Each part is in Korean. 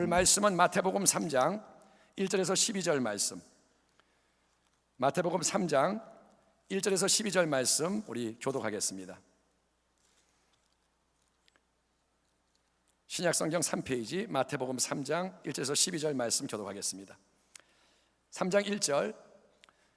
오늘 말씀은 마태복음 3장 1절에서 12절 말씀, 마태복음 3장 1절에서 12절 말씀 우리 교독하겠습니다. 신약성경 3페이지 마태복음 3장 1절에서 12절 말씀 교독하겠습니다. 3장 1절,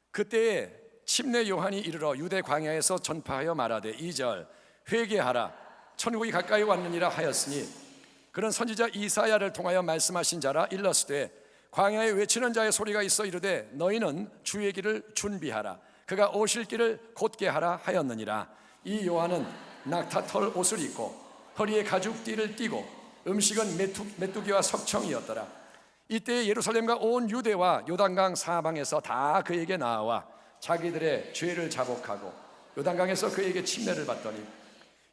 그때에 침례 요한이 이르러 유대 광야에서 전파하여 말하되 2절, 회개하라 천국이 가까이 왔느니라 하였으니 그는 선지자 이사야를 통하여 말씀하신 자라. 일러스되 광야에 외치는 자의 소리가 있어 이르되 너희는 주의 길을 준비하라 그가 오실 길을 곧게 하라 하였느니라. 이 요한은 낙타털 옷을 입고 허리에 가죽띠를 띠고 음식은 메뚜기와 석청이었더라. 이때 예루살렘과 온 유대와 요단강 사방에서 다 그에게 나와 자기들의 죄를 자복하고 요단강에서 그에게 침례를 받더니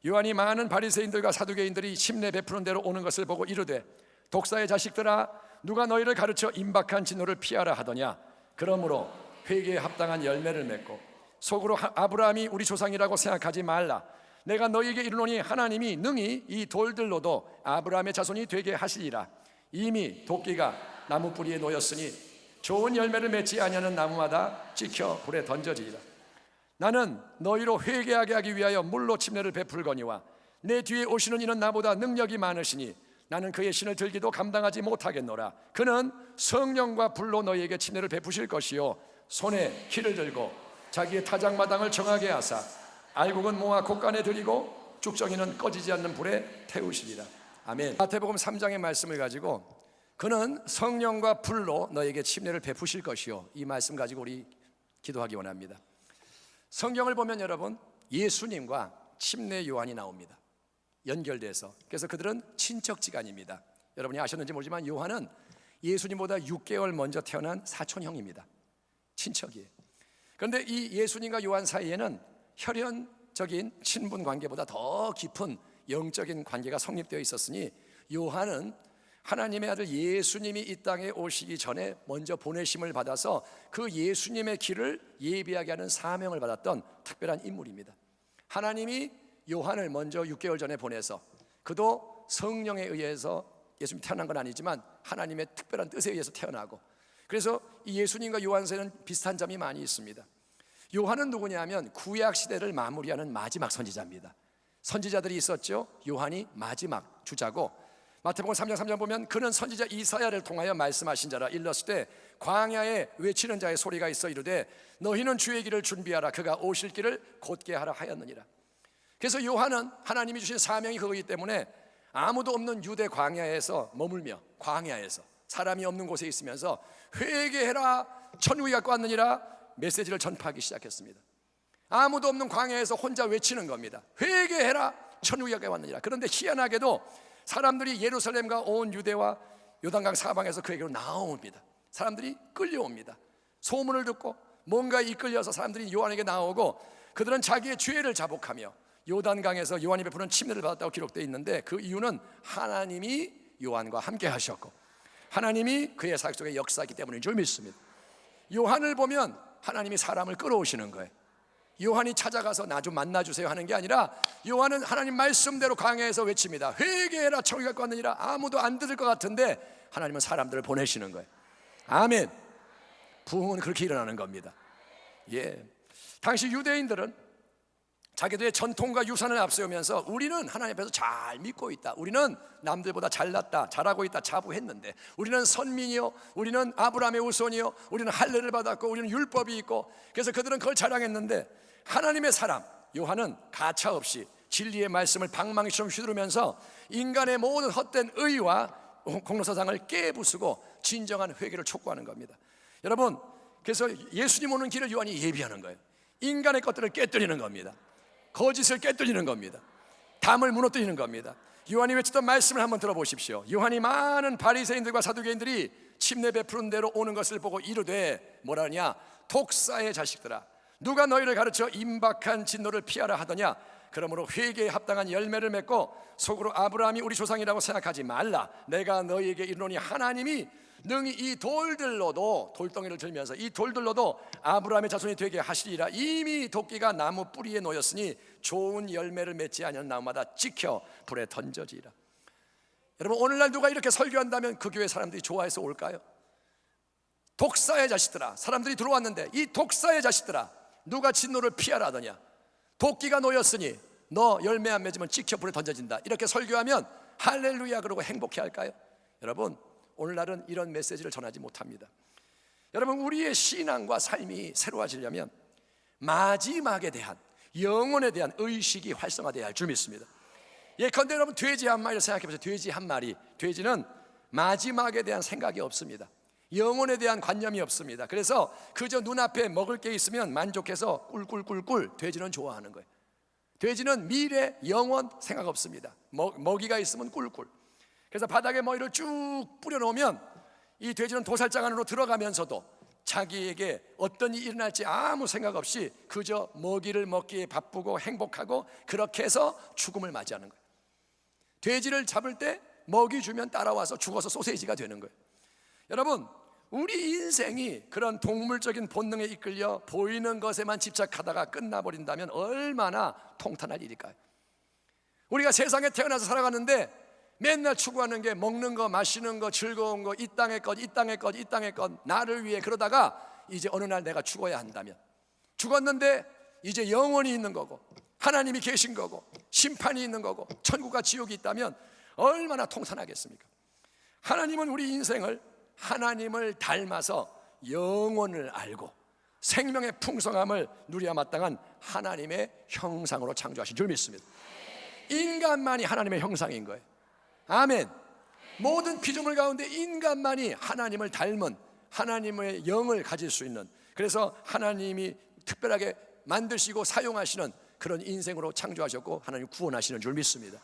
요한이 많은 바리새인들과 사두개인들이 침례 베푸는 대로 오는 것을 보고 이르되 독사의 자식들아 누가 너희를 가르쳐 임박한 진노를 피하라 하더냐. 그러므로 회개에 합당한 열매를 맺고 속으로 아브라함이 우리 조상이라고 생각하지 말라. 내가 너희에게 이르노니 하나님이 능히 이 돌들로도 아브라함의 자손이 되게 하시리라. 이미 도끼가 나무 뿌리에 놓였으니 좋은 열매를 맺지 아니하는 나무마다 찍혀 불에 던져지리라. 나는 너희로 회개하게 하기 위하여 물로 침례를 베풀거니와 내 뒤에 오시는 이는 나보다 능력이 많으시니 나는 그의 신을 들기도 감당하지 못하겠노라. 그는 성령과 불로 너희에게 침례를 베푸실 것이요 손에 키를 들고 자기의 타작마당을 정하게 하사 알곡은 모아 곡간에 들이고 쭉정이는 꺼지지 않는 불에 태우시리라. 아멘. 마태복음 3장의 말씀을 가지고 그는 성령과 불로 너에게 침례를 베푸실 것이요, 이 말씀 가지고 우리 기도하기 원합니다. 성경을 보면 여러분 예수님과 침례 요한이 나옵니다. 연결돼서. 그래서 그들은 친척지간입니다. 여러분이 아셨는지 모르지만 요한은 예수님보다 6개월 먼저 태어난 사촌형입니다. 친척이에요. 그런데 이 예수님과 요한 사이에는 혈연적인 친분 관계보다 더 깊은 영적인 관계가 성립되어 있었으니 요한은 하나님의 아들 예수님이 이 땅에 오시기 전에 먼저 보내심을 받아서 그 예수님의 길을 예비하게 하는 사명을 받았던 특별한 인물입니다. 하나님이 요한을 먼저 6개월 전에 보내서 그도 성령에 의해서 예수님이 태어난 건 아니지만 하나님의 특별한 뜻에 의해서 태어나고, 그래서 이 예수님과 요한 사이는 비슷한 점이 많이 있습니다. 요한은 누구냐 하면 구약 시대를 마무리하는 마지막 선지자입니다. 선지자들이 있었죠. 요한이 마지막 주자고, 마태복음 3장 3절 보면 그는 선지자 이사야를 통하여 말씀하신 자라. 일렀을 광야에 외치는 자의 소리가 있어 이르되 너희는 주의 길을 준비하라 그가 오실 길을 곧게 하라 하였느니라. 그래서 요한은 하나님이 주신 사명이 그거기 때문에 아무도 없는 유대 광야에서 머물며, 광야에서 사람이 없는 곳에 있으면서 회개해라 천국이 갖고 왔느니라 메시지를 전파하기 시작했습니다. 아무도 없는 광야에서 혼자 외치는 겁니다. 회개해라 천국이 갖고 왔느니라. 그런데 희한하게도 사람들이 예루살렘과 온 유대와 요단강 사방에서 그에게로 나옵니다. 사람들이 끌려옵니다. 소문을 듣고 뭔가 이끌려서 사람들이 요한에게 나오고 그들은 자기의 죄를 자복하며 요단강에서 요한이 베푸는 침례를 받았다고 기록되어 있는데, 그 이유는 하나님이 요한과 함께 하셨고 하나님이 그의 사역 속에 역사하기 때문인 줄 믿습니다. 요한을 보면 하나님이 사람을 끌어오시는 거예요. 요한이 찾아가서 나 좀 만나주세요 하는 게 아니라 요한은 하나님 말씀대로 광야에서 외칩니다. 회개해라 천국이 갖고 왔느니라. 아무도 안 들을 것 같은데 하나님은 사람들을 보내시는 거예요. 아멘. 부흥은 그렇게 일어나는 겁니다. 예. 당시 유대인들은 자기들의 전통과 유산을 앞세우면서 우리는 하나님 앞에서 잘 믿고 있다, 우리는 남들보다 잘났다, 잘하고 있다 자부했는데, 우리는 선민이요, 우리는 아브라함의 후손이요, 우리는 할례를 받았고 우리는 율법이 있고, 그래서 그들은 그걸 자랑했는데 하나님의 사람 요한은 가차없이 진리의 말씀을 방망이처럼 휘두르면서 인간의 모든 헛된 의와 공로사상을 깨부수고 진정한 회개를 촉구하는 겁니다. 여러분, 그래서 예수님 오는 길을 요한이 예비하는 거예요. 인간의 것들을 깨뜨리는 겁니다. 거짓을 깨뜨리는 겁니다. 담을 무너뜨리는 겁니다. 요한이 외쳤던 말씀을 한번 들어보십시오. 요한이 많은 바리새인들과 사두개인들이 침례 베푸는 대로 오는 것을 보고 이르되 뭐라냐. 독사의 자식들아 누가 너희를 가르쳐 임박한 진노를 피하라 하더냐. 그러므로 회개에 합당한 열매를 맺고 속으로 아브라함이 우리 조상이라고 생각하지 말라. 내가 너희에게 이르노니 하나님이 능히 이 돌들로도, 돌덩이를 들면서 이 돌들로도 아브라함의 자손이 되게 하시리라. 이미 도끼가 나무 뿌리에 놓였으니 좋은 열매를 맺지 않은 나무마다 찍혀 불에 던져지리라. 여러분, 오늘날 누가 이렇게 설교한다면 그 교회 사람들이 좋아해서 올까요? 독사의 자식들아, 사람들이 들어왔는데 이 독사의 자식들아, 누가 진노를 피하라 하더냐, 도끼가 놓였으니 너 열매 안 맺으면 찍혀 불에 던져진다, 이렇게 설교하면 할렐루야 그러고 행복해 할까요? 여러분, 오늘날은 이런 메시지를 전하지 못합니다. 여러분, 우리의 신앙과 삶이 새로워지려면 마지막에 대한, 영혼에 대한 의식이 활성화되어야 할 줄 믿습니다. 예컨대 여러분, 돼지 한 마리를 생각해 보세요. 돼지 한 마리, 돼지는 마지막에 대한 생각이 없습니다. 영혼에 대한 관념이 없습니다. 그래서 그저 눈앞에 먹을 게 있으면 만족해서 꿀꿀꿀꿀 돼지는 좋아하는 거예요. 돼지는 미래, 영원 생각 없습니다. 먹이가 있으면 꿀꿀. 그래서 바닥에 먹이를 쭉 뿌려놓으면 이 돼지는 도살장 안으로 들어가면서도 자기에게 어떤 일이 일어날지 아무 생각 없이 그저 먹이를 먹기에 바쁘고 행복하고, 그렇게 해서 죽음을 맞이하는 거예요. 돼지를 잡을 때 먹이 주면 따라와서 죽어서 소세지가 되는 거예요. 여러분, 우리 인생이 그런 동물적인 본능에 이끌려 보이는 것에만 집착하다가 끝나버린다면 얼마나 통탄할 일일까요? 우리가 세상에 태어나서 살아가는데 맨날 추구하는 게 먹는 거, 마시는 거, 즐거운 거, 이 땅의 것, 이 땅의 것, 이 땅의 것, 나를 위해. 그러다가 이제 어느 날 내가 죽어야 한다면, 죽었는데 이제 영원히 있는 거고 하나님이 계신 거고 심판이 있는 거고 천국과 지옥이 있다면 얼마나 통탄하겠습니까? 하나님은 우리 인생을 하나님을 닮아서 영혼을 알고 생명의 풍성함을 누려야 마땅한 하나님의 형상으로 창조하신 줄 믿습니다. 인간만이 하나님의 형상인 거예요. 아멘. 모든 피조물 가운데 인간만이 하나님을 닮은 하나님의 영을 가질 수 있는, 그래서 하나님이 특별하게 만드시고 사용하시는 그런 인생으로 창조하셨고 하나님 구원하시는 줄 믿습니다.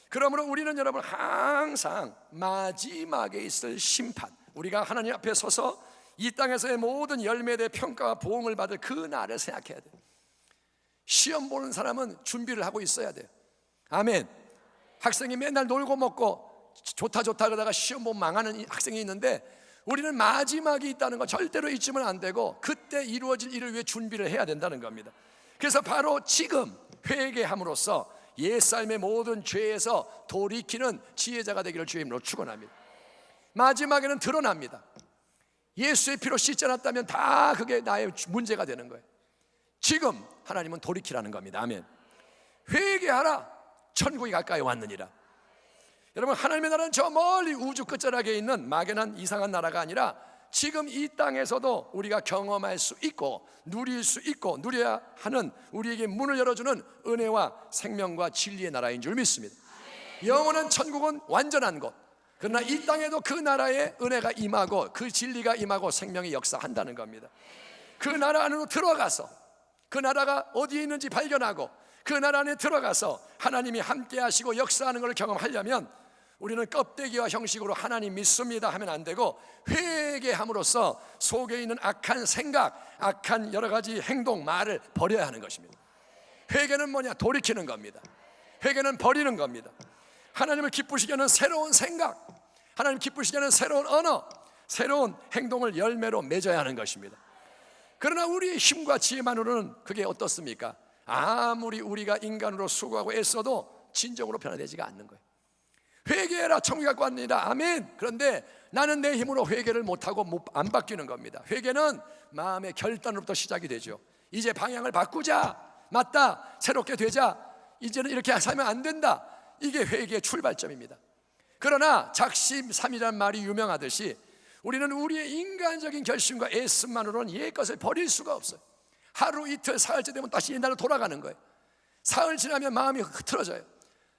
그러므로 우리는 여러분 항상 마지막에 있을 심판, 우리가 하나님 앞에 서서 이 땅에서의 모든 열매에 대해 평가와 보응을 받을 그 날을 생각해야 돼요. 시험 보는 사람은 준비를 하고 있어야 돼요. 아멘. 학생이 맨날 놀고 먹고 좋다 그러다가 시험 보면 망하는 학생이 있는데, 우리는 마지막이 있다는 거 절대로 잊으면 안 되고 그때 이루어질 일을 위해 준비를 해야 된다는 겁니다. 그래서 바로 지금 회개함으로써 옛삶의 모든 죄에서 돌이키는 지혜자가 되기를 주의 이름으로 축원합니다. 마지막에는 드러납니다. 예수의 피로 씻지 않았다면 다 그게 나의 문제가 되는 거예요. 지금 하나님은 돌이키라는 겁니다. 아멘. 회개하라, 천국이 가까이 왔느니라. 여러분, 하나님의 나라는 저 멀리 우주 끝자락에 있는 막연한 이상한 나라가 아니라 지금 이 땅에서도 우리가 경험할 수 있고 누릴 수 있고 누려야 하는, 우리에게 문을 열어주는 은혜와 생명과 진리의 나라인 줄 믿습니다. 영원한 천국은 완전한 곳, 그러나 이 땅에도 그 나라의 은혜가 임하고 그 진리가 임하고 생명이 역사한다는 겁니다. 그 나라 안으로 들어가서 그 나라가 어디에 있는지 발견하고 그 나라 안에 들어가서 하나님이 함께 하시고 역사하는 것을 경험하려면 우리는 껍데기와 형식으로 하나님 믿습니다 하면 안 되고, 회개함으로써 속에 있는 악한 생각, 악한 여러 가지 행동, 말을 버려야 하는 것입니다. 회개는 뭐냐? 돌이키는 겁니다. 회개는 버리는 겁니다. 하나님을 기쁘시게 하는 새로운 생각, 하나님 기쁘시게 하는 새로운 언어, 새로운 행동을 열매로 맺어야 하는 것입니다. 그러나 우리의 힘과 지혜만으로는 그게 어떻습니까? 아무리 우리가 인간으로 수고하고 애써도 진정으로 변화되지가 않는 거예요. 회개해라, 천국이 갖고 왔느니라. 아멘. 그런데 나는 내 힘으로 회개를 못하고 안 바뀌는 겁니다. 회개는 마음의 결단으로부터 시작이 되죠. 이제 방향을 바꾸자, 맞다, 새롭게 되자, 이제는 이렇게 살면 안 된다. 이게 회개의 출발점입니다. 그러나 작심삼일이라는 말이 유명하듯이 우리는 우리의 인간적인 결심과 애씀만으로는 옛 것을 버릴 수가 없어요. 하루 이틀 사흘째 되면 다시 옛날로 돌아가는 거예요. 사흘 지나면 마음이 흐트러져요.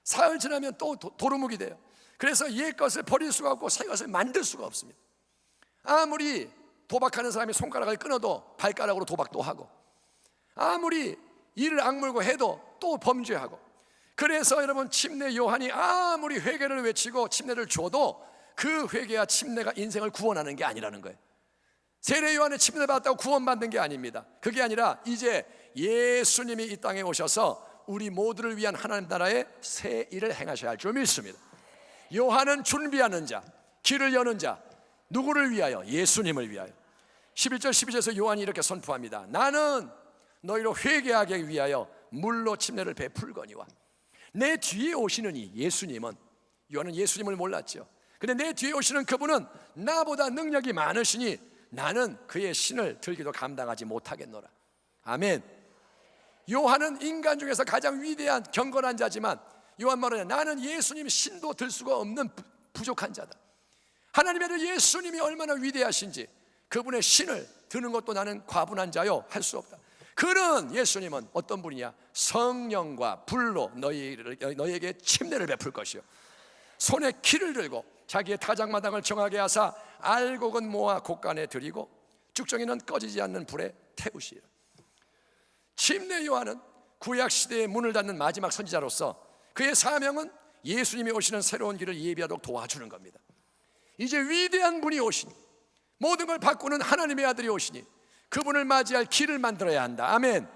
사흘 지나면 또 도루묵이 돼요. 그래서 옛 것을 버릴 수가 없고 새 것을 만들 수가 없습니다. 아무리 도박하는 사람이 손가락을 끊어도 발가락으로 도박도 하고, 아무리 이를 악물고 해도 또 범죄하고, 그래서 여러분, 침례 요한이 아무리 회개를 외치고 침례를 줘도 그 회개와 침례가 인생을 구원하는 게 아니라는 거예요. 세례 요한의 침례 받았다고 구원받는 게 아닙니다. 그게 아니라 이제 예수님이 이 땅에 오셔서 우리 모두를 위한 하나님 나라의 새 일을 행하셔야 할 줄 믿습니다. 요한은 준비하는 자, 길을 여는 자, 누구를 위하여? 예수님을 위하여. 11절 12절에서 요한이 이렇게 선포합니다. 나는 너희로 회개하기 위하여 물로 침례를 베풀거니와 내 뒤에 오시는 이 예수님은 요한은 예수님을 몰랐죠. 근데 내 뒤에 오시는 그분은 나보다 능력이 많으시니 나는 그의 신을 들기도 감당하지 못하겠노라. 아멘. 요한은 인간 중에서 가장 위대한 경건한 자지만 요한 말하냐, 나는 예수님 신도 들 수가 없는 부족한 자다. 하나님의 아들 예수님이 얼마나 위대하신지 그분의 신을 드는 것도 나는 과분한 자요 할 수 없다. 그는 예수님은 어떤 분이냐? 성령과 불로 너희에게 침례를 베풀 것이요, 손에 키를 들고 자기의 타작마당을 정하게 하사 알곡은 모아 곳간에 들이고 쭉정이는 꺼지지 않는 불에 태우시리라. 침례 요한은 구약시대의 문을 닫는 마지막 선지자로서 그의 사명은 예수님이 오시는 새로운 길을 예비하도록 도와주는 겁니다. 이제 위대한 분이 오시니, 모든 걸 바꾸는 하나님의 아들이 오시니 그분을 맞이할 길을 만들어야 한다. 아멘.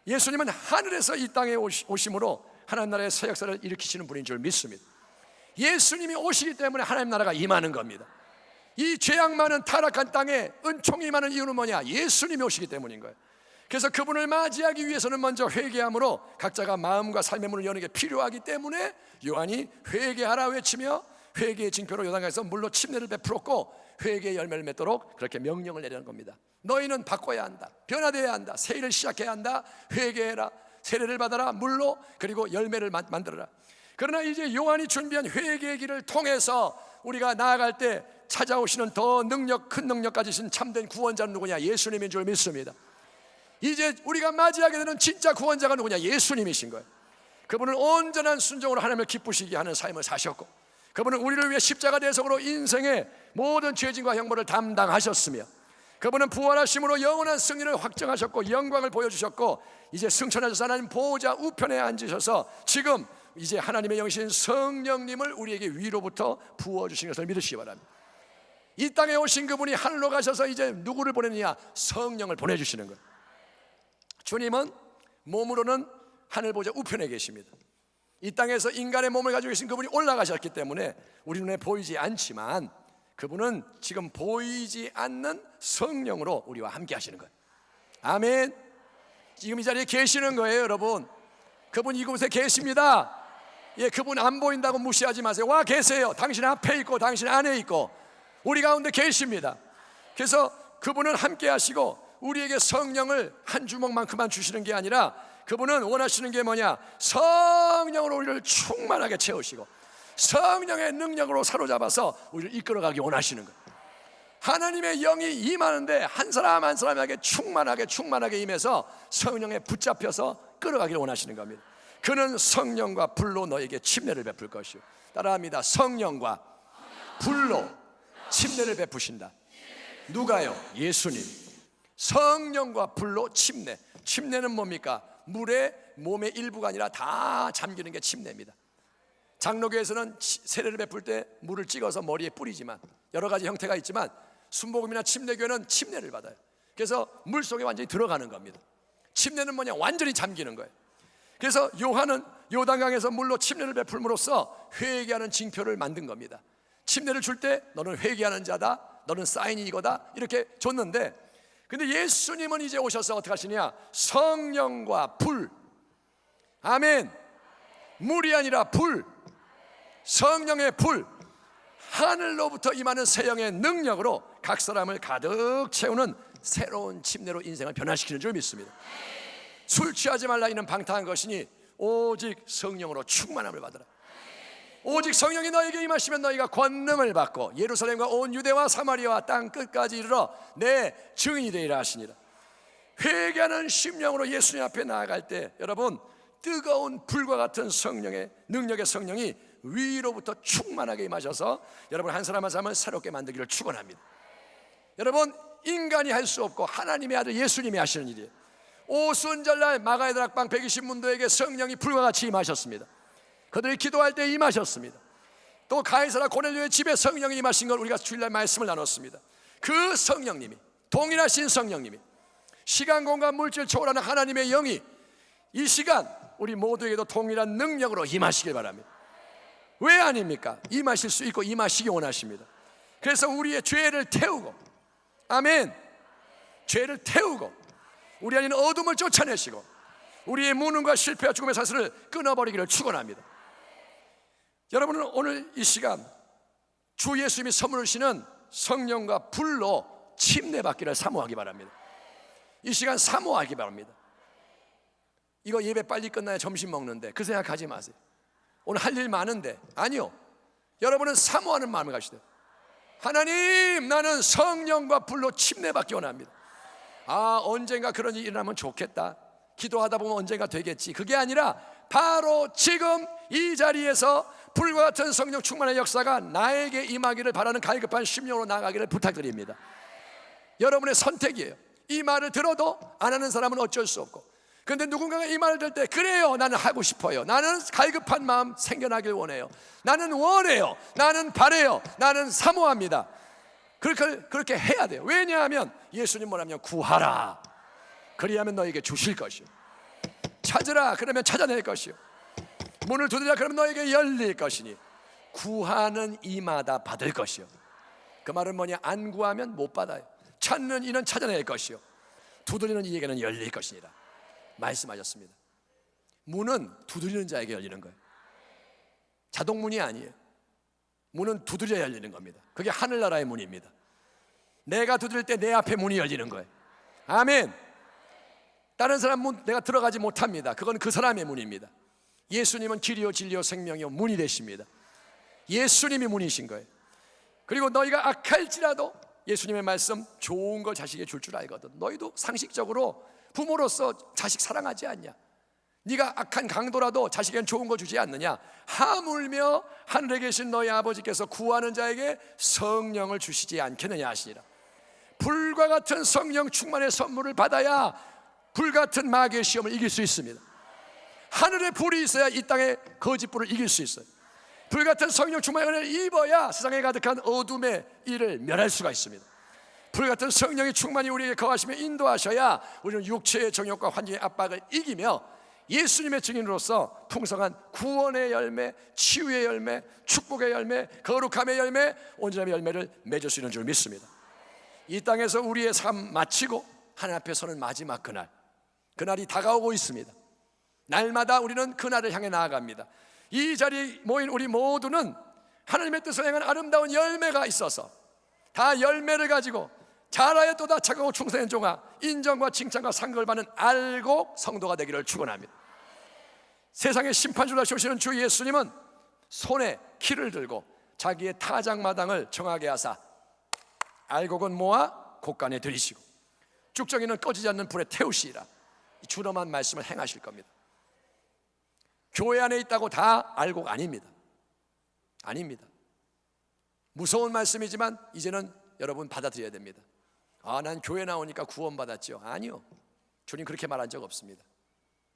예수님은 하늘에서 이 땅에 오심으로 하나님 나라의 새 역사를 일으키시는 분인 줄 믿습니다. 예수님이 오시기 때문에 하나님 나라가 임하는 겁니다. 이 죄악 많은 타락한 땅에 은총이 임하는 이유는 뭐냐? 예수님이 오시기 때문인 거예요. 그래서 그분을 맞이하기 위해서는 먼저 회개함으로 각자가 마음과 삶의 문을 여는 게 필요하기 때문에 요한이 회개하라 외치며 회개의 징표로 요단강에서 물로 침례를 베풀었고 회개의 열매를 맺도록 그렇게 명령을 내리는 겁니다. 너희는 바꿔야 한다, 변화되어야 한다, 새 일을 시작해야 한다, 회개해라, 세례를 받아라, 물로, 그리고 열매를 만들어라. 그러나 이제 요한이 준비한 회개의 길을 통해서 우리가 나아갈 때 찾아오시는 더 큰 능력 가지신 참된 구원자는 누구냐? 예수님인 줄 믿습니다. 이제 우리가 맞이하게 되는 진짜 구원자가 누구냐? 예수님이신 거예요. 그분은 온전한 순종으로 하나님을 기쁘시게 하는 삶을 사셨고, 그분은 우리를 위해 십자가 대속으로 인생의 모든 죄진과 형벌을 담당하셨으며, 그분은 부활하심으로 영원한 승리를 확정하셨고 영광을 보여주셨고, 이제 승천하셔서 하나님 보호자 우편에 앉으셔서 지금 이제 하나님의 영이신 성령님을 우리에게 위로부터 부어주신 것을 믿으시기 바랍니다. 이 땅에 오신 그분이 하늘로 가셔서 이제 누구를 보내느냐? 성령을 보내주시는 거예요. 주님은 몸으로는 하늘 보좌 우편에 계십니다. 이 땅에서 인간의 몸을 가지고 계신 그분이 올라가셨기 때문에 우리 눈에 보이지 않지만 그분은 지금 보이지 않는 성령으로 우리와 함께 하시는 거예요. 아멘. 지금 이 자리에 계시는 거예요, 여러분. 그분 이곳에 계십니다. 예, 그분 안 보인다고 무시하지 마세요. 와 계세요. 당신 앞에 있고 당신 안에 있고 우리 가운데 계십니다. 그래서 그분은 함께 하시고 우리에게 성령을 한 주먹만큼만 주시는 게 아니라 그분은 원하시는 게 뭐냐? 성령으로 우리를 충만하게 채우시고 성령의 능력으로 사로잡아서 우리를 이끌어가기 원하시는 거예요. 하나님의 영이 임하는데 한 사람 한 사람에게 충만하게 임해서 성령에 붙잡혀서 끌어가기를 원하시는 겁니다. 그는 성령과 불로 너에게 침례를 베풀 것이요. 따라합니다. 성령과 불로 침례를 베푸신다. 누가요? 예수님. 성령과 불로 침례. 침례는 뭡니까? 물에 몸의 일부가 아니라 다 잠기는 게 침례입니다. 장로교에서는 세례를 베풀 때 물을 찍어서 머리에 뿌리지만 여러 가지 형태가 있지만 순복음이나 침례교회는 침례를 받아요. 그래서 물속에 완전히 들어가는 겁니다. 침례는 뭐냐? 완전히 잠기는 거예요. 그래서 요한은 요단강에서 물로 침례를 베풀므로써 회개하는 징표를 만든 겁니다. 침례를 줄 때 너는 회개하는 자다, 너는 사인이 이거다 이렇게 줬는데, 근데 예수님은 이제 오셔서 어떻게 하시냐? 성령과 불. 아멘. 물이 아니라 불, 성령의 불, 하늘로부터 임하는 새 영의 능력으로 각 사람을 가득 채우는 새로운 침례로 인생을 변화시키는 줄 믿습니다. 술 취하지 말라 이는 방탕한 것이니 오직 성령으로 충만함을 받으라. 오직 성령이 너에게 임하시면 너희가 권능을 받고 예루살렘과 온 유대와 사마리아와 땅 끝까지 이르러 내 증인이 되리라 하시니라. 회개하는 심령으로 예수님 앞에 나아갈 때 여러분, 뜨거운 불과 같은 성령의 능력의 성령이 위로부터 충만하게 임하셔서 여러분 한 사람 한 사람을 새롭게 만들기를 축원합니다. 여러분, 인간이 할 수 없고 하나님의 아들 예수님이 하시는 일이에요. 오순절날 마가의 다락방 120문도에게 성령이 불과 같이 임하셨습니다. 그들이 기도할 때 임하셨습니다. 또 가이사라 고넬료의 집에 성령이 임하신 걸 우리가 주일날 말씀을 나눴습니다. 그 성령님이, 동일하신 성령님이, 시간 공간 물질 초월하는 하나님의 영이 이 시간 우리 모두에게도 동일한 능력으로 임하시길 바랍니다. 왜 아닙니까? 임하실 수 있고 임하시기 원하십니다. 그래서 우리의 죄를 태우고, 아멘, 죄를 태우고 우리 안에 있는 어둠을 쫓아내시고 우리의 무능과 실패와 죽음의 사슬을 끊어버리기를 축원합니다. 여러분은 오늘 이 시간 주 예수님이 선물을 주시는 성령과 불로 침례받기를 사모하기 바랍니다. 이 시간 사모하기 바랍니다. 이거 예배 빨리 끝나야 점심 먹는데 그 생각하지 마세요. 오늘 할 일 많은데, 아니요, 여러분은 사모하는 마음을 가지세요. 하나님, 나는 성령과 불로 침례받기 원합니다. 언젠가 그런 일이 일어나면 좋겠다, 기도하다 보면 언젠가 되겠지, 그게 아니라 바로 지금 이 자리에서 불과 같은 성령 충만의 역사가 나에게 임하기를 바라는 갈급한 심령으로 나아가기를 부탁드립니다. 여러분의 선택이에요. 이 말을 들어도 안 하는 사람은 어쩔 수 없고, 근데 누군가가 이 말을 들을 때 그래요, 나는 하고 싶어요, 나는 갈급한 마음 생겨나길 원해요, 나는 원해요, 나는 바래요, 나는 사모합니다. 그렇게 해야 돼요. 왜냐하면 예수님 뭐라면 구하라, 그리하면 너에게 주실 것이요, 찾으라, 그러면 찾아낼 것이요, 문을 두드리라, 그러면 너에게 열릴 것이니, 구하는 이마다 받을 것이요. 그 말은 뭐냐? 안 구하면 못 받아요. 찾는 이는 찾아낼 것이요, 두드리는 이에게는 열릴 것이니라 말씀하셨습니다. 문은 두드리는 자에게 열리는 거예요. 자동문이 아니에요. 문은 두드려야 열리는 겁니다. 그게 하늘나라의 문입니다. 내가 두드릴 때 내 앞에 문이 열리는 거예요. 아멘. 다른 사람 문 내가 들어가지 못합니다. 그건 그 사람의 문입니다. 예수님은 길이요 진리요 생명이요 문이 되십니다. 예수님이 문이신 거예요. 그리고 너희가 악할지라도, 예수님의 말씀, 좋은 걸 자식에게 줄 줄 알거든. 너희도 상식적으로 부모로서 자식 사랑하지 않냐? 네가 악한 강도라도 자식에겐 좋은 거 주지 않느냐? 하물며 하늘에 계신 너희 아버지께서 구하는 자에게 성령을 주시지 않겠느냐 하시니라. 불과 같은 성령 충만의 선물을 받아야 불같은 마귀의 시험을 이길 수 있습니다. 하늘에 불이 있어야 이 땅의 거짓불을 이길 수 있어요. 불같은 성령 충만의 은혜를 입어야 세상에 가득한 어둠의 일을 멸할 수가 있습니다. 불같은 성령의 충만이 우리에게 거하시며 인도하셔야 우리는 육체의 정욕과 환경의 압박을 이기며 예수님의 증인으로서 풍성한 구원의 열매, 치유의 열매, 축복의 열매, 거룩함의 열매, 온전함의 열매를 맺을 수 있는 줄 믿습니다. 이 땅에서 우리의 삶 마치고 하나님 앞에 서는 마지막 그날이 다가오고 있습니다. 날마다 우리는 그날을 향해 나아갑니다. 이 자리에 모인 우리 모두는 하나님의 뜻을 행한 아름다운 열매가 있어서 다 열매를 가지고 자라였도다 착하고 충성된 종아, 인정과 칭찬과 상급을 받는 알곡 성도가 되기를 축원합니다. 세상의 심판주로 오시는 주 예수님은 손에 키를 들고 자기의 타작마당을 정하게 하사 알곡은 모아 곳간에 들이시고 쭉정이는 꺼지지 않는 불에 태우시리라. 주름한 말씀을 행하실 겁니다. 교회 안에 있다고 다 알곡 아닙니다. 아닙니다. 무서운 말씀이지만 이제는 여러분 받아들여야 됩니다. 난 교회 나오니까 구원받았죠. 아니요, 주님 그렇게 말한 적 없습니다.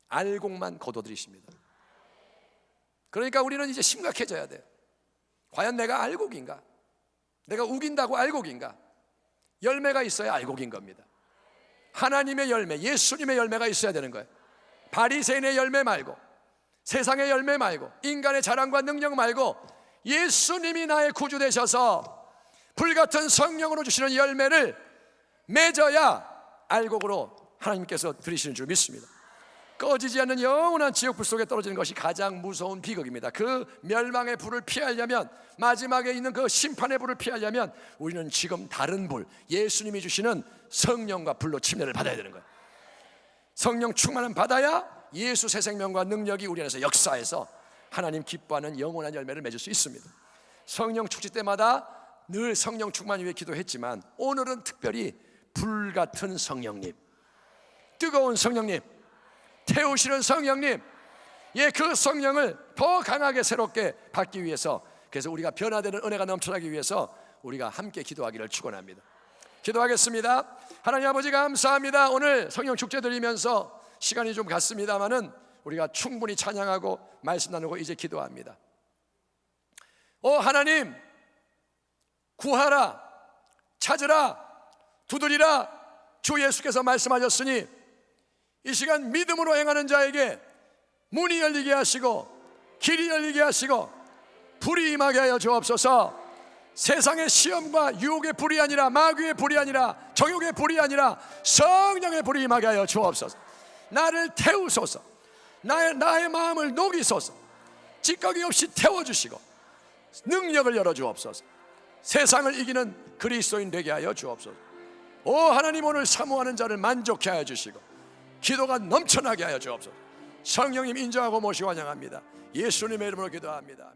알곡만 거둬들이십니다. 그러니까 우리는 이제 심각해져야 돼요. 과연 내가 알곡인가? 내가 우긴다고 알곡인가? 열매가 있어야 알곡인 겁니다. 하나님의 열매, 예수님의 열매가 있어야 되는 거예요. 바리새인의 열매 말고, 세상의 열매 말고, 인간의 자랑과 능력 말고, 예수님이 나의 구주 되셔서 불같은 성령으로 주시는 열매를 맺어야 알곡으로 하나님께서 들이시는 줄 믿습니다. 꺼지지 않는 영원한 지옥불 속에 떨어지는 것이 가장 무서운 비극입니다. 그 멸망의 불을 피하려면, 마지막에 있는 그 심판의 불을 피하려면 우리는 지금 다른 불, 예수님이 주시는 성령과 불로 침례를 받아야 되는 거예요. 성령 충만을 받아야 예수 새 생명과 능력이 우리 안에서 역사해서 하나님 기뻐하는 영원한 열매를 맺을 수 있습니다. 성령 축제 때마다 늘 성령 충만 위해 기도했지만 오늘은 특별히 불같은 성령님, 뜨거운 성령님, 태우시는 성령님, 그 성령을 더 강하게 새롭게 받기 위해서, 그래서 우리가 변화되는 은혜가 넘쳐나기 위해서 우리가 함께 기도하기를 축원합니다. 기도하겠습니다. 하나님 아버지 감사합니다. 오늘 성령 축제 드리면서 시간이 좀 갔습니다마는 우리가 충분히 찬양하고 말씀 나누고 이제 기도합니다. 하나님, 구하라, 찾으라, 두드리라. 주 예수께서 말씀하셨으니 이 시간 믿음으로 행하는 자에게 문이 열리게 하시고 길이 열리게 하시고 불이 임하게 하여 주옵소서. 세상의 시험과 유혹의 불이 아니라, 마귀의 불이 아니라, 정욕의 불이 아니라 성령의 불이 임하게 하여 주옵소서. 나를 태우소서. 나의 마음을 녹이소서. 찌꺼기 없이 태워주시고 능력을 열어주옵소서. 세상을 이기는 그리스도인 되게 하여 주옵소서. 오 하나님, 오늘 사모하는 자를 만족케 하여 주시고 기도가 넘쳐나게 하여 주옵소서. 성령님 인정하고 모시고 환영합니다. 예수님의 이름으로 기도합니다.